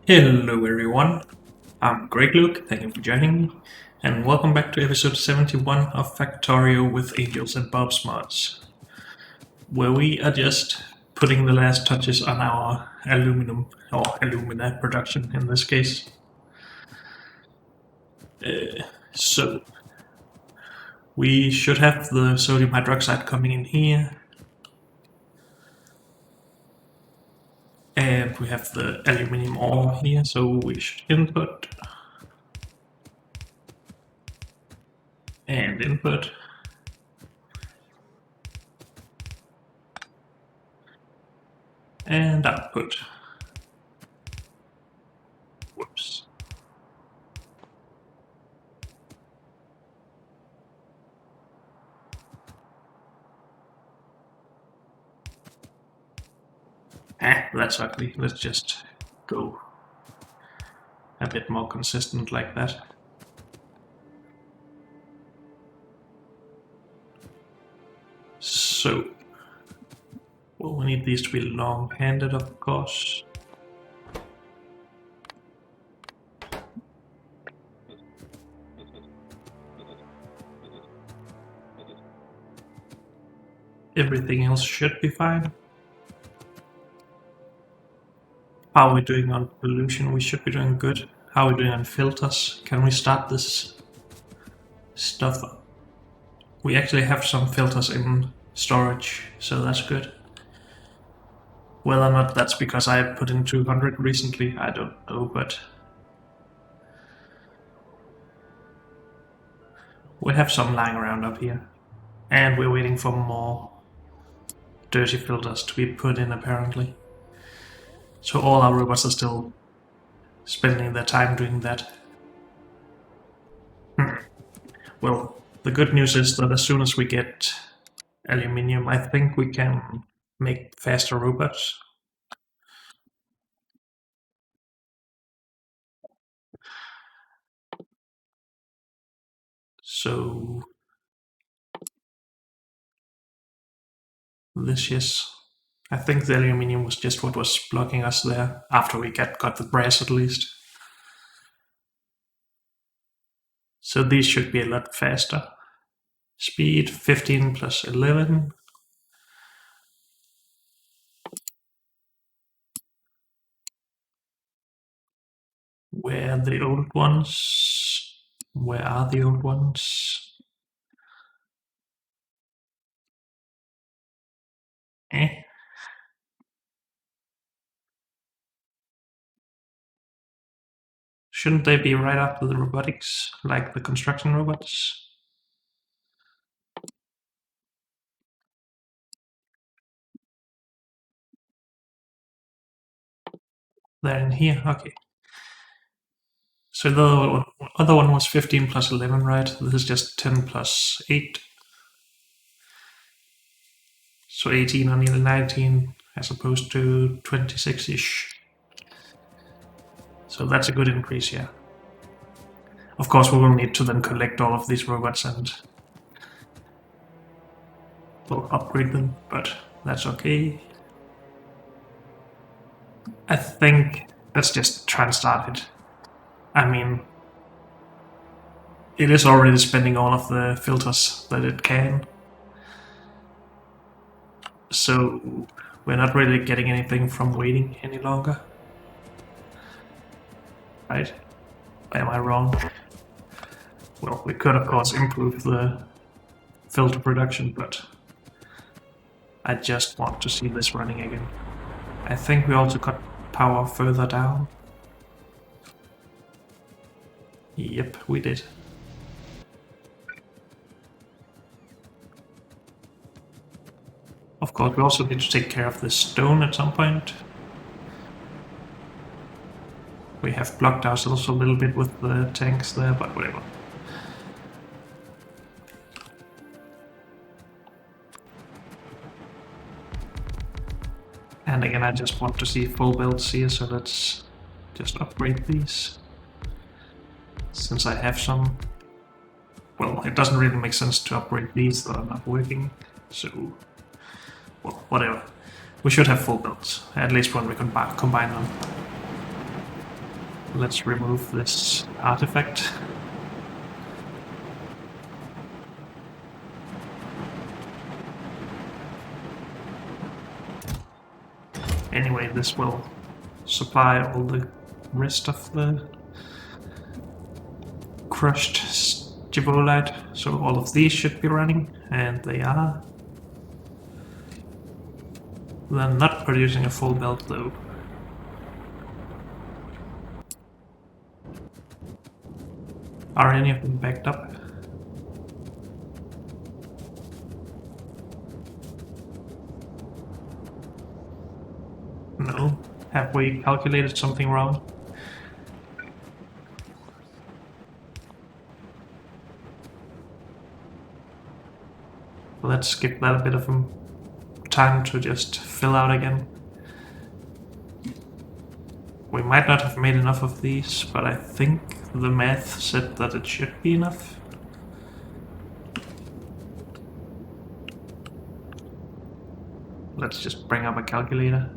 Hello everyone, I'm Greg Luke, thank you for joining me, and welcome back to episode 71 of Factorio with Angels and Bob's Mods, where we are just putting the last touches on our aluminum, or alumina production in this case. So, we should have the sodium hydroxide coming in here, and we have the aluminium ore here, so we should input, and input, and output. Whoops. That's ugly. Let's just go a bit more consistent like that. So, well, we need these to be long-handed, of course. Everything else should be fine. How are we doing on pollution? We should be doing good. How are we doing on filters? Can we start this stuff up? We actually have some filters in storage, so that's good. Whether or not that's because I put in 200 recently, I don't know, but we have some lying around up here. And we're waiting for more dirty filters to be put in, apparently. So all our robots are still spending their time doing that. Well, the good news is that as soon as we get aluminium, I think we can make faster robots. So this is, I think the aluminium was just what was blocking us there, after we got the brass at least. So these should be a lot faster. Speed 15 plus 11. Where are the old ones? Where are the old ones? Eh? Shouldn't they be right after the robotics, like the construction robots? They're in here, okay. So the other one was 15 plus 11, right? This is just 10 plus 8. So 18 or nearly 19, as opposed to 26-ish. So that's a good increase, yeah. Of course, we will need to then collect all of these robots and we'll upgrade them, but that's okay. I think let's just try and start it. I mean, it is already spending all of the filters that it can. So we're not really getting anything from waiting any longer. Right? Am I wrong? Well, we could of course improve the filter production, but I just want to see this running again. I think we also got power further down. Yep, we did. Of course, we also need to take care of this stone at some point. We have blocked ourselves a little bit with the tanks there, but whatever. And again, I just want to see full builds here, so let's just upgrade these. Since I have some... Well, it doesn't really make sense to upgrade these that are not working, so... Well, whatever. We should have full builds, at least when we combine them. Let's remove this artifact. Anyway, this will supply all the rest of the crushed Givolite, so all of these should be running, and they are. They're not producing a full belt though. Are any of them backed up? No. Have we calculated something wrong? Let's give that a bit of time to just fill out again. We might not have made enough of these, but I think the math said that it should be enough. Let's just bring up a calculator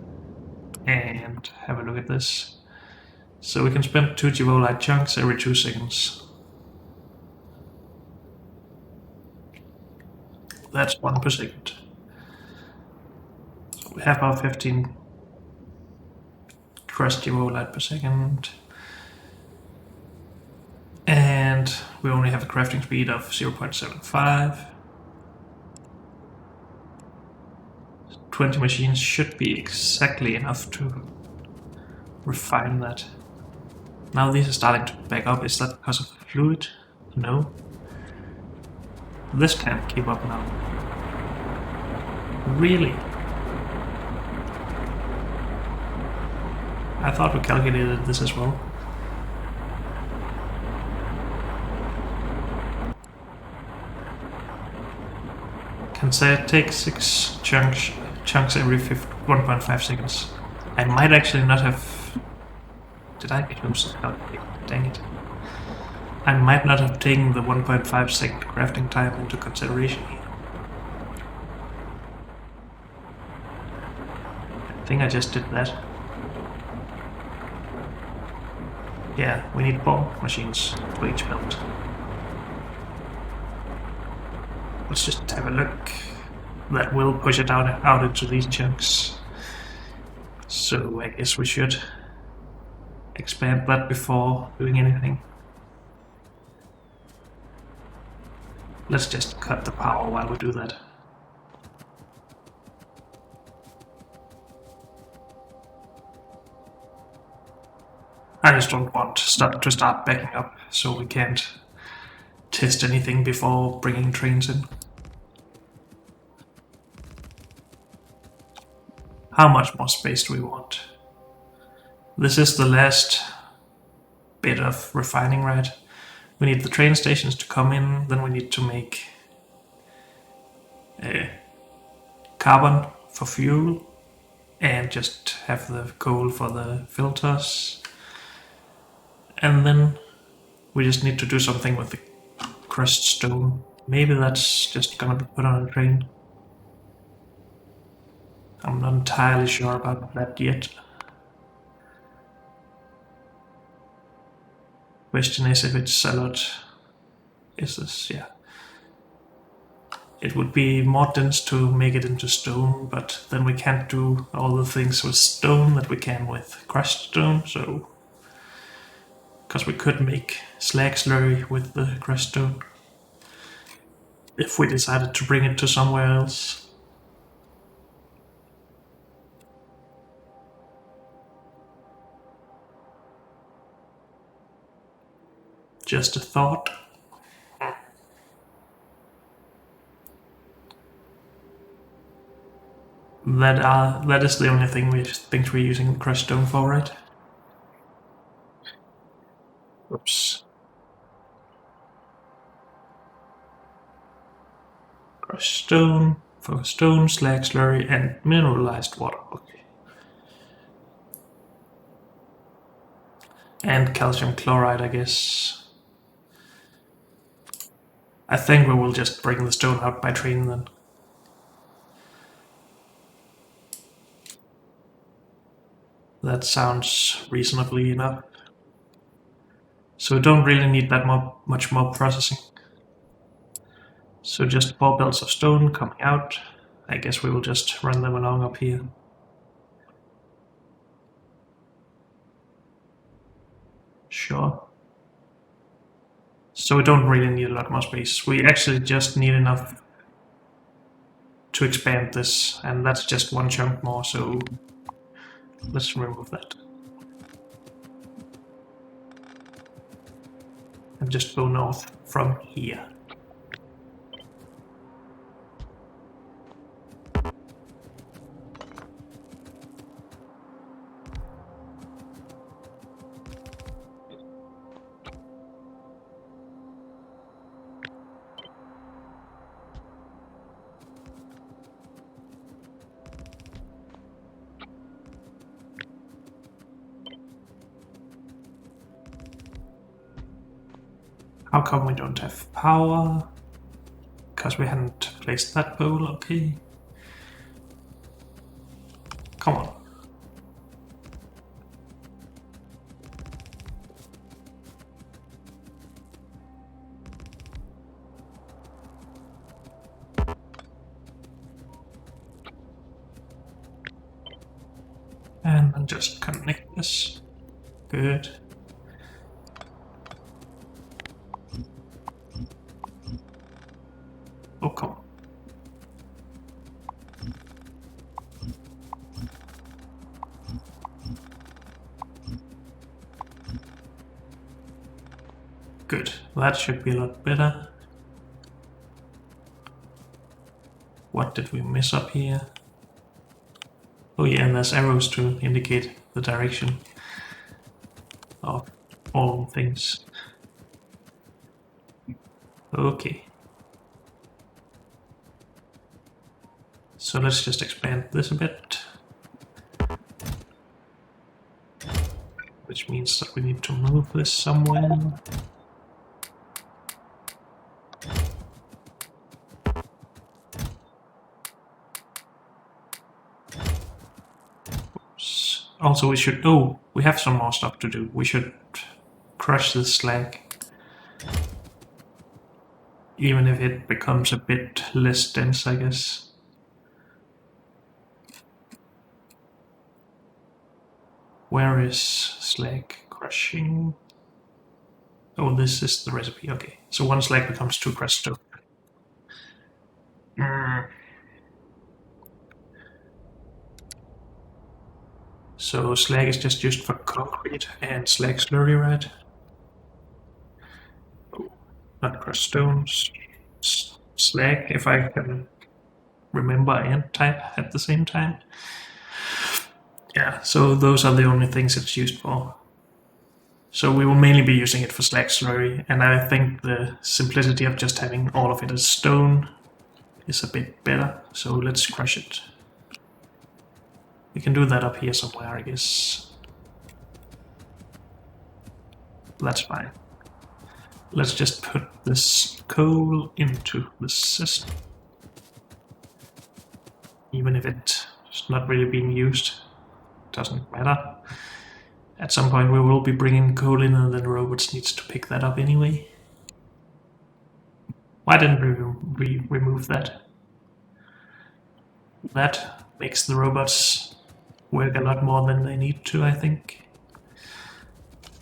and have a look at this. So we can spend 2 Givolite chunks every 2 seconds. That's 1 per second. So we have about 15 crushed Givolite per second. And we only have a crafting speed of 0.75. 20 machines should be exactly enough to refine that. Now these are starting to back up. Is that because of the fluid? No. This can't keep up now. Really? I thought we calculated this as well. Can say it takes 6 chunks every 1.5 seconds. I might actually not have... Did I close it out? Dang it. I might not have taken the 1.5 second crafting time into consideration here. I think I just did that. Yeah, we need 4 machines for each belt. Let's just have a look. That will push it out into these chunks. So I guess we should expand that before doing anything. Let's just cut the power while we do that. I just don't want to start backing up, so we can't test anything before bringing trains in. How much more space do we want? This is the last bit of refining, right? We need the train stations to come in, then we need to make carbon for fuel, and just have the coal for the filters. And then we just need to do something with the crushed stone. Maybe that's just gonna be put on a train. I'm not entirely sure about that yet. Question is if it's a lot. Is this, yeah. It would be more dense to make it into stone, but then we can't do all the things with stone that we can with crushed stone, so... Because we could make slag slurry with the crushed stone. If we decided to bring it to somewhere else. Just a thought. That is the only thing we think we're using crushed stone for, right? Oops. Crushed stone, for stone, slag slurry, and mineralized water. Okay. And calcium chloride, I guess. I think we will just bring the stone out by train then. That sounds reasonably enough. So we don't really need that much more processing. So just 4 belts of stone coming out. I guess we will just run them along up here. Sure. So we don't really need a lot more space. We actually just need enough to expand this, and that's just 1 chunk more, so let's remove that. And just go north from here. How come we don't have power? Because we hadn't placed that pole, okay. Come on. And then just connect this. Good. Oh, come on. Good. That should be a lot better. What did we miss up here? Oh yeah, and there's arrows to indicate the direction of all things. Okay. So let's just expand this a bit. Which means that we need to move this somewhere. Oops. Also we should... Oh, we have some more stuff to do. We should crush this slag. Even if it becomes a bit less dense, I guess. Where is slag crushing? Oh, this is the recipe. Okay, so 1 slag becomes 2 crushed stone. So slag is just used for concrete and slag slurry, right? Oh, not crushed stones. Slag, if I can remember and type at the same time. Yeah, so those are the only things it's used for. So we will mainly be using it for slag slurry, and I think the simplicity of just having all of it as stone is a bit better, so let's crush it. We can do that up here somewhere, I guess. That's fine. Let's just put this coal into the system. Even if it's not really being used, doesn't matter. At some point we will be bringing coal in and then the robots needs to pick that up anyway. Why didn't we remove that? That makes the robots work a lot more than they need to, I think.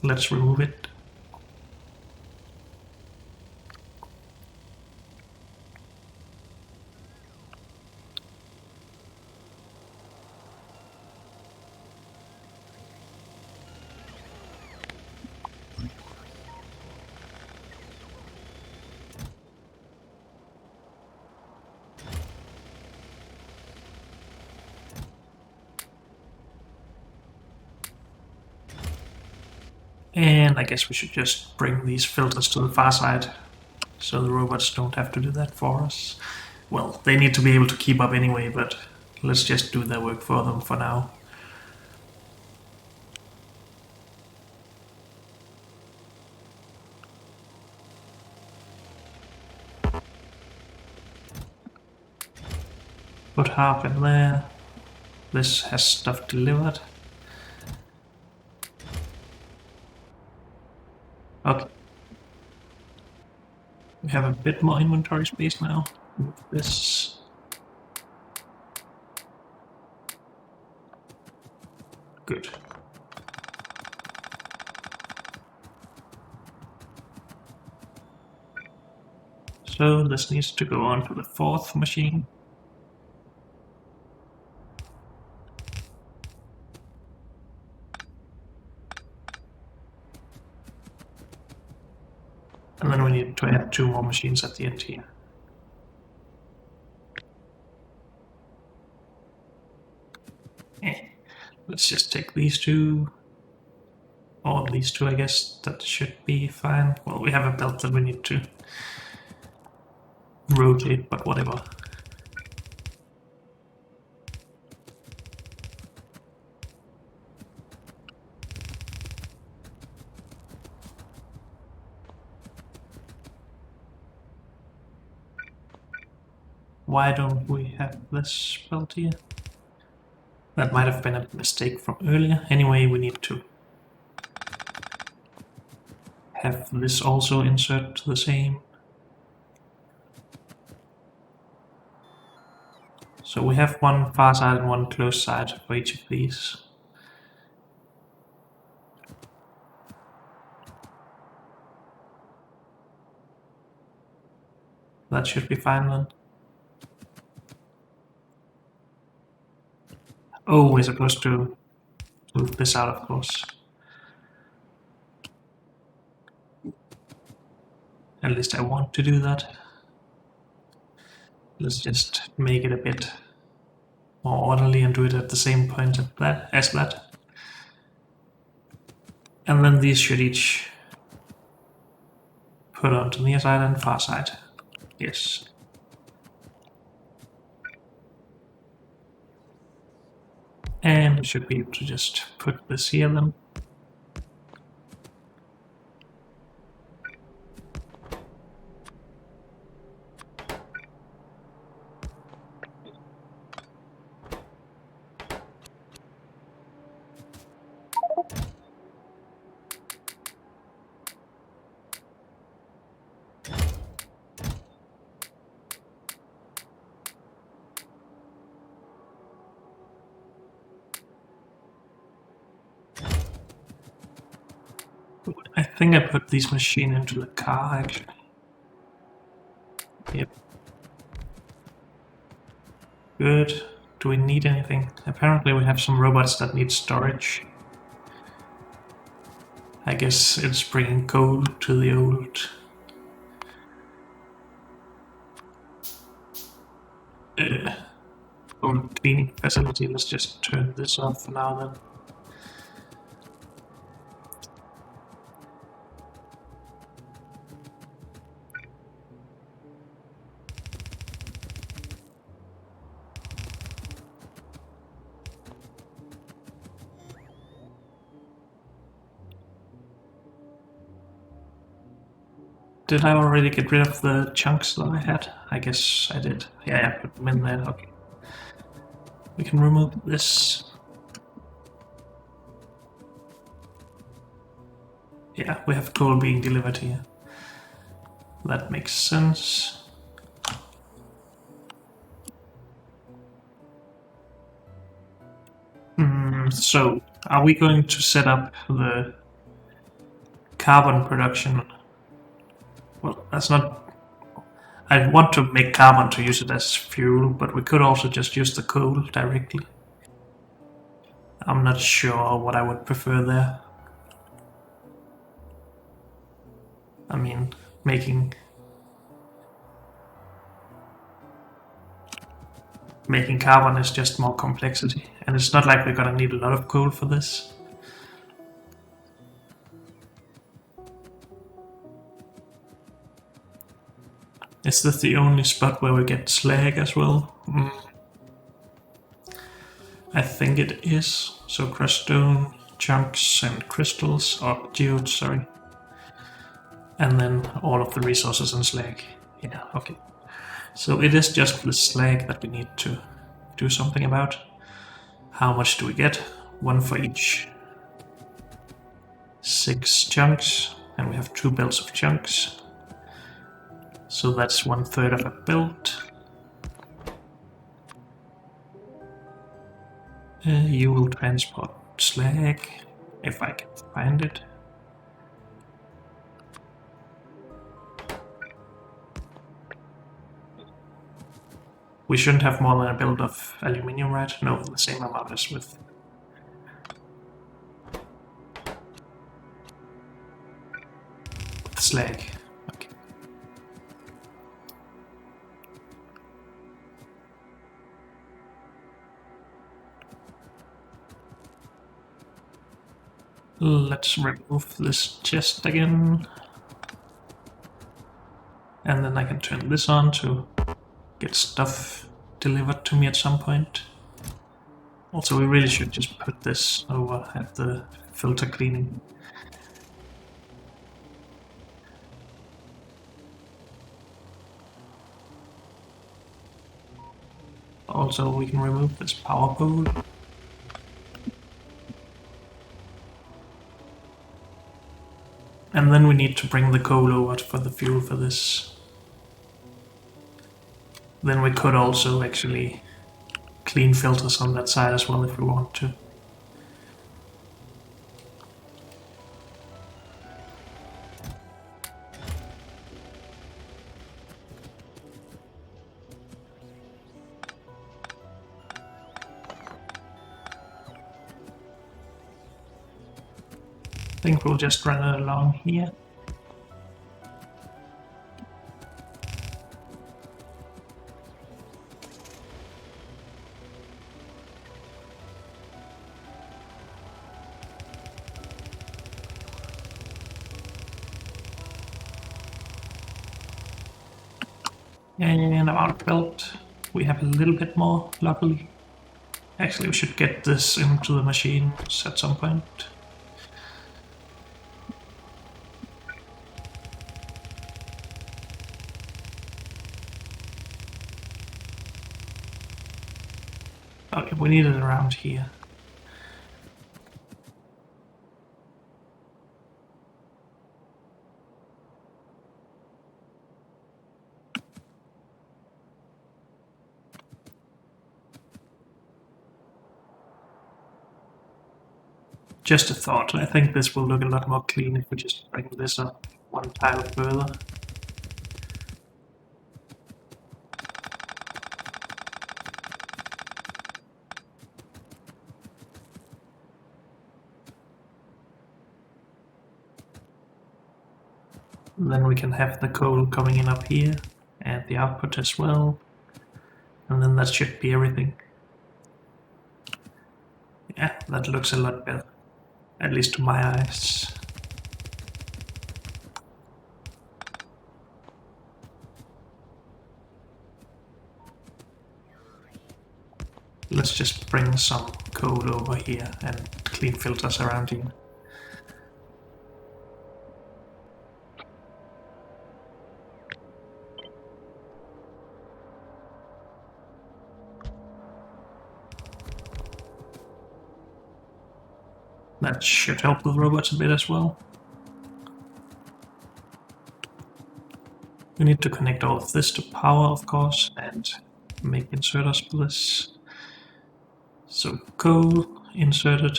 Let's remove it. And I guess we should just bring these filters to the far side, so the robots don't have to do that for us. Well, they need to be able to keep up anyway, but let's just do their work for them for now. Put half in there. This has stuff delivered. Okay. We have a bit more inventory space now. Move this. Good. So this needs to go on to the 4th machine. And then we need to add 2 more machines at the end here. Let's just take these 2. Or these 2, I guess. That should be fine. Well, we have a belt that we need to rotate, but whatever. Why don't we have this belt here? That might have been a mistake from earlier. Anyway, we need to have this also insert the same. So we have one far side and one close side for each of these. That should be fine then. Oh, we're supposed to move this out, of course. At least I want to do that. Let's just make it a bit more orderly and do it at the same point as that. And then these should each put onto near side and far side. Yes. And we should be able to just put this here then. I think I put this machine into the car actually. Yep. Good. Do we need anything? Apparently we have some robots that need storage. I guess it's bringing coal to the old cleaning facility. Let's just turn this off for now then. Did I already get rid of the chunks that I had? I guess I did. Yeah, I put them in there. Okay. We can remove this. Yeah, we have coal being delivered here. That makes sense. So, are we going to set up the carbon production? Well, that's not... I want to make carbon to use it as fuel, but we could also just use the coal directly. I'm not sure what I would prefer there. I mean, making carbon is just more complexity, and it's not like we're gonna need a lot of coal for this. Is this the only spot where we get slag as well? I think it is. So crushed stone, chunks and crystals, or geodes, sorry. And then all of the resources and slag. Yeah, okay. So it is just the slag that we need to do something about. How much do we get? 1 for each. 6 chunks. and we have 2 belts of chunks. So that's 1/3 of a belt. You will transport slag, if I can find it. We shouldn't have more than a build of aluminium, right? No, the same amount as with... slag. Okay. Let's remove this chest again. And then I can turn this on to get stuff delivered to me at some point. Also, we really should just put this over at the filter cleaning. Also, we can remove this power pole. And then we need to bring the coal over for the fuel for this. Then we could also actually clean filters on that side as well if we want to. I think we'll just run it along here. And about belt, we have a little bit more, luckily. Actually, we should get this into the machines at some point. Okay, we need it around here. Just a thought, I think this will look a lot more clean if we just bring this up one tile further. Then we can have the coal coming in up here, and the output as well. And then that should be everything. Yeah, that looks a lot better. At least to my eyes. Let's just bring some coal over here and clean filters around here. That should help the robots a bit as well. We need to connect all of this to power, of course, and make inserters for this. So coal inserted,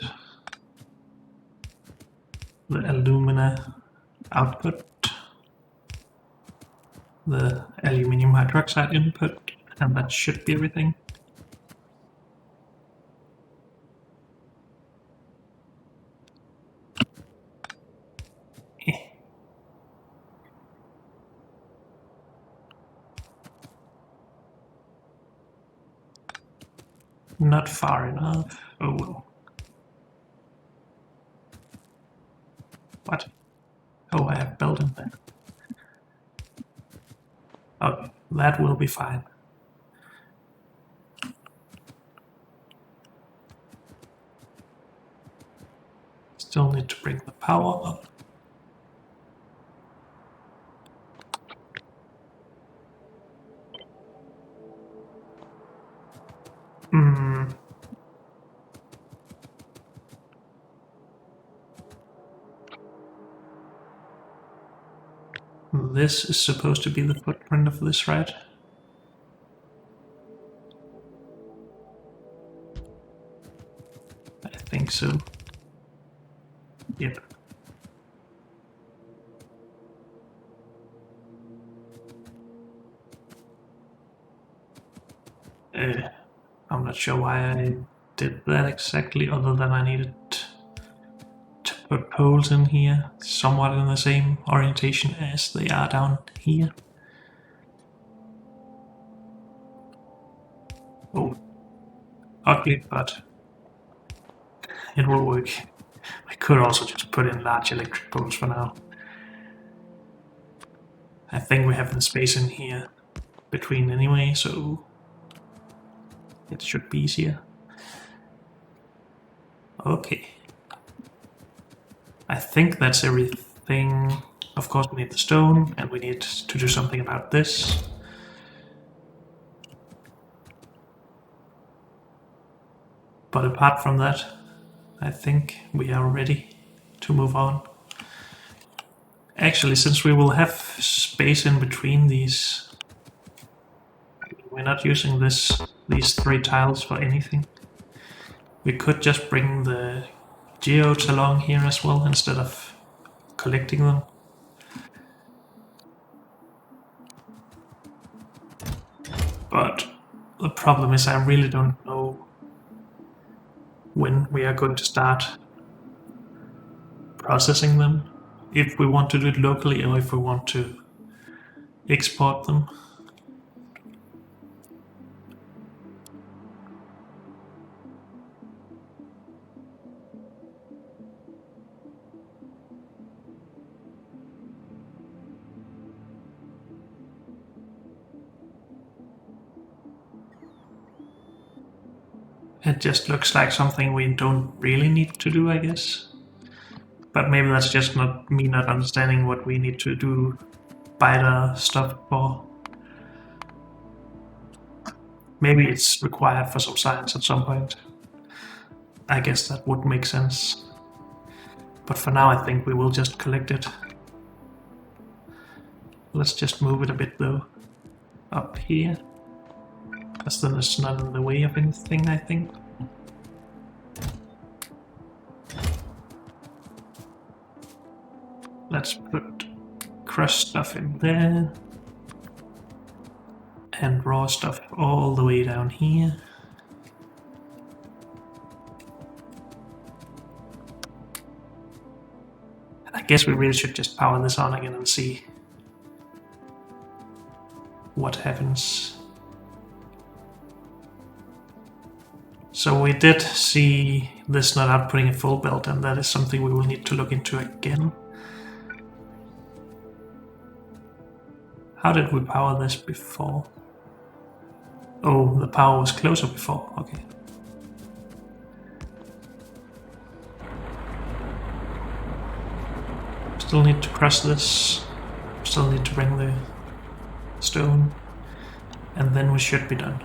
the alumina output, the aluminium hydroxide input, and that should be everything. Not far enough. Oh well. What? Oh, I have belt in there. Okay, that will be fine. Still need to bring the power up. this is supposed to be the footprint of this, right? I think so. Yep. I'm not sure why I did that exactly, other than I needed to put poles in here, somewhat in the same orientation as they are down here. Oh, ugly, but it will work. I could also just put in large electric poles for now. I think we have the space in here between anyway, so it should be easier. Okay. I think that's everything. Of course we need the stone, and we need to do something about this. But apart from that, I think we are ready to move on. Actually, since we will have space in between these, we're not using these 3 tiles for anything. We could just bring the geodes along here as well instead of collecting them. But the problem is I really don't know when we are going to start processing them. If we want to do it locally or if we want to export them. It just looks like something we don't really need to do, I guess. But maybe that's just not me not understanding what we need to do buy the stuff for. Maybe it's required for some science at some point. I guess that would make sense. But for now I think we will just collect it. Let's just move it a bit though. Up here. Because then it's not in the way of anything, I think. Let's put crushed stuff in there. And raw stuff all the way down here. I guess we really should just power this on again and see what happens. So we did see this not outputting a full belt, and that is something we will need to look into again. How did we power this before? Oh, the power was closer before, okay. Still need to crush this, still need to bring the stone, and then we should be done.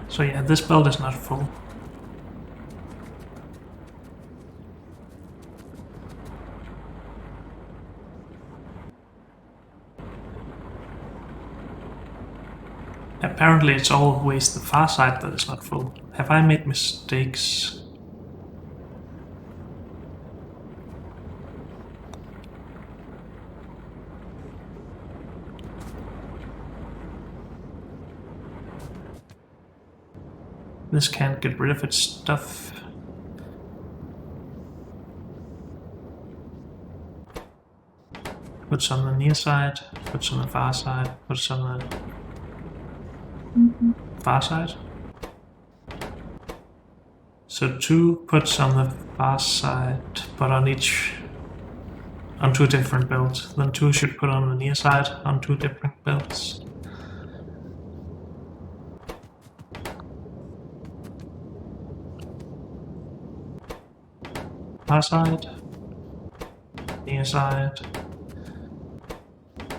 So yeah, this belt is not full. Apparently it's always the far side that is not full. Have I made mistakes? This can't get rid of its stuff. Puts on the near side, puts on the far side, puts on the far side. So 2 puts on the far side, but on 2 different belts. Then 2 should put on the near side on 2 different belts. Far side, near side,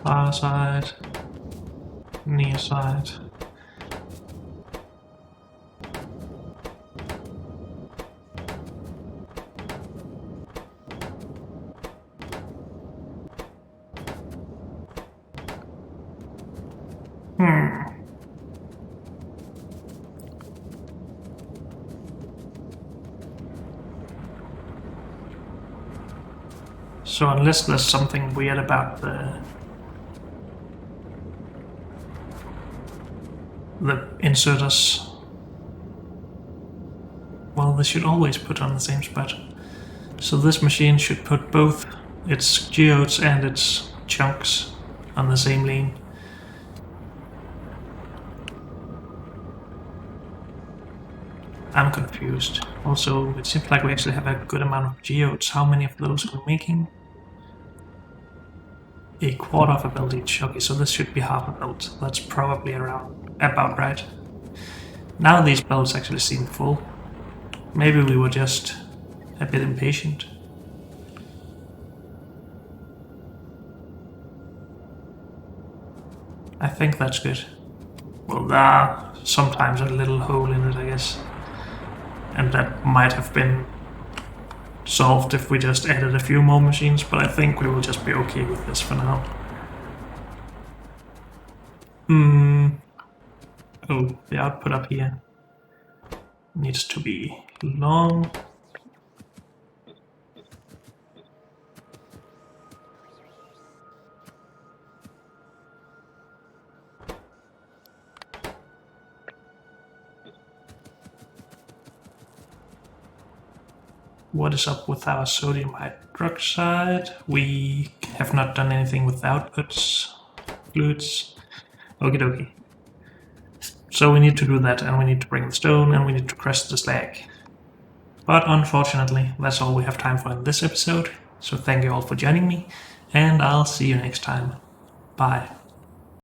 far side, near side. So unless there's something weird about the inserters, well, they should always put on the same spot. So this machine should put both its geodes and its chunks on the same lane. I'm confused. Also, it seems like we actually have a good amount of geodes. How many of those are we making? A quarter of a belt each. Okay, so this should be half a belt. That's probably about right. Now these belts actually seem full. Maybe we were just a bit impatient. I think that's good. Well, there are sometimes a little hole in it, I guess. And that might have been solved if we just added a few more machines, but I think we will just be okay with this for now. Oh, the output up here needs to be long. What is up with our sodium hydroxide? We have not done anything with outputs, fluids. Okie dokie. So we need to do that, and we need to bring the stone, and we need to crush the slag. But unfortunately, that's all we have time for in this episode. So thank you all for joining me, and I'll see you next time. Bye.